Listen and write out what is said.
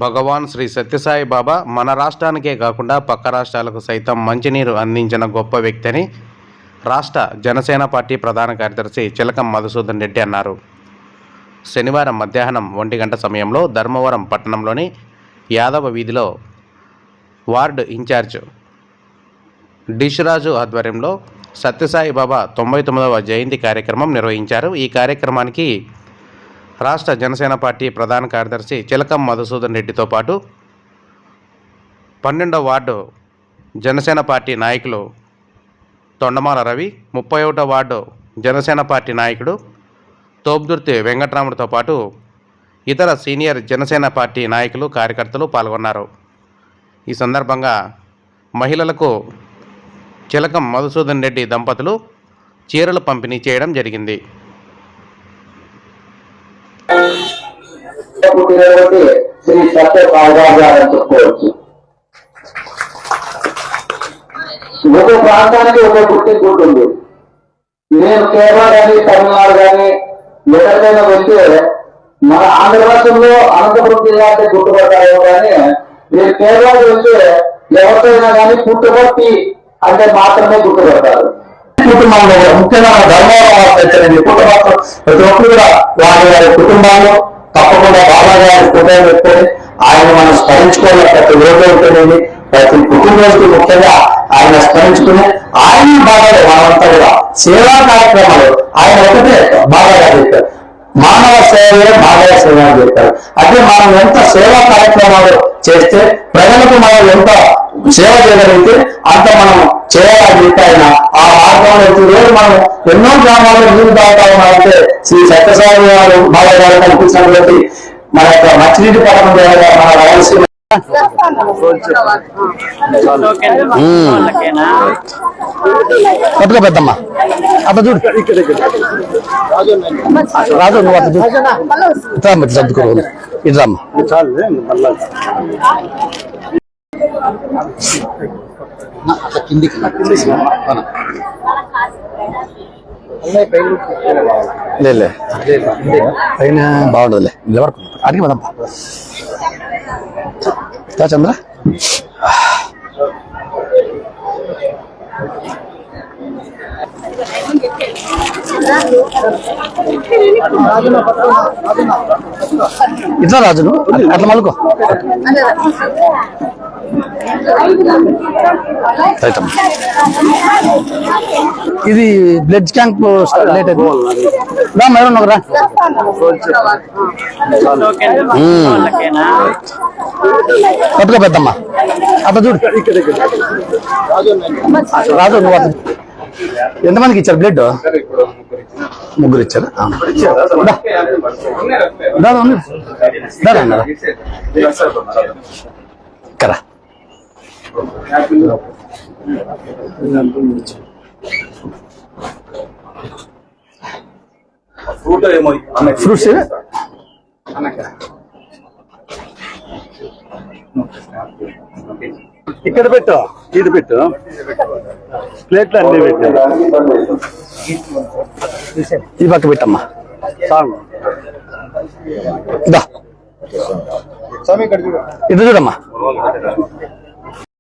భగవాన్ శ్రీ సత్యసాయి బాబా మన రాష్ట్రానికే కాకుండా పక్క రాష్ట్రాలకు సైతం మంచినీరు అందించిన గొప్ప వ్యక్తి అని రాష్ట్ర జనసేన పార్టీ ప్రధాన కార్యదర్శి చిలకం మధుసూదన్ రెడ్డి అన్నారు. శనివారం మధ్యాహ్నం 1 గంట సమయంలో ధర్మవరం పట్టణంలోని యాదవ వీధిలో వార్డు ఇన్ఛార్జ్ డిష్రాజు ఆధ్వర్యంలో సత్యసాయి బాబా 99వ జయంతి కార్యక్రమం నిర్వహించారు. ఈ కార్యక్రమానికి రాష్ట్ర జనసేన పార్టీ ప్రధాన కార్యదర్శి చిలకం మధుసూదన్ రెడ్డితో పాటు 12వ వార్డు జనసేన పార్టీ నాయకులు తొండమాల రవి, 31వ వార్డు జనసేన పార్టీ నాయకుడు తోపుదుర్తి వెంకటరాముడితో పాటు ఇతర సీనియర్ జనసేన పార్టీ నాయకులు, కార్యకర్తలు పాల్గొన్నారు. ఈ సందర్భంగా మహిళలకు చిలకం మధుసూదన్ రెడ్డి దంపతులు చీరలు పంపిణీ చేయడం జరిగింది. శ్రీ సత్యసాయి బాబా అని చెప్పుకోవచ్చు. ఒక ప్రాంతానికి ఒక గుర్తింపు ఉంటుంది. నేను కేరళ కానీ తమిళనాడు కానీ ఎక్కడికైనా వెళ్తే మన ఆంధ్రప్రదేశ్లో అనంతపురం జిల్లా అంటే గుర్తుపడతారేమో కానీ నేను కేరళకు వెళ్తే ఎవరికైనా కానీ పుట్టుబట్టి అంటే మాత్రమే గుర్తుపడతారు. కుటుంబంలో ముఖ్యంగా ధర్మవరం ప్రతి ఒక్కరు కూడా వారి కుటుంబాల్లో తప్పకుండా బాబా గారి హృదయం పెట్టుకొని ఆయన మనం స్మరించుకోవాలి. ప్రతి రోజు ఉంటుందండి, ప్రతి పుట్టినరోజుకి ముఖ్యంగా ఆయన స్మరించుకుని ఆయన బాగా మనమంతా కూడా సేవా కార్యక్రమాలు ఆయన ఒకటే బాగా చెప్పారు. మానవ సేవే మానవ సేవ అని చెప్పారు. అంటే మనం ఎంత సేవా కార్యక్రమాలు చేస్తే ప్రజలకు మనం ఎంత సేవ చేయగలిగితే అంత మనం చేయాలని చెప్పి ఆయన ఆ మార్గంలో రోజు మనం ఎన్నో గ్రామాల్లో నీరు తాగుతా ఉన్నామంటే శ్రీ సత్యసాయి గారు బాబా గారు కల్పించినటువంటి మన యొక్క మంచినీటి పథకం ద్వారా మన రాయలసీమ పెద్దమ్మ అబ్బా చూడు రాజు నువ్వు అట్లా చూడు సర్దుకో ఇట్రమ్మ కిందికి పైన బాగుండదులే నిలబడుకు అడిగి పదమ్మా చంద్ర ఇట్లా రాజును అట్లా మలుకో ఇది బ్లడ్ క్యాంప్ లేట్ అయితే రా మేడం రా పట్టుకో పెద్దమ్మ అట్లా చూడు రాజు నువ్వు అట్లా ఎంతమందికి ఇచ్చారు బ్లడ్? ముగ్గురు ఇచ్చారు. కరా ఫ్రూట్స్ ఇక్కడ పెట్టు, ఇది పెట్టు, ప్లేట్లు అన్ని పెట్టు, ఈ పక్క పెట్టమ్మా. ఇటు చూడమ్మా.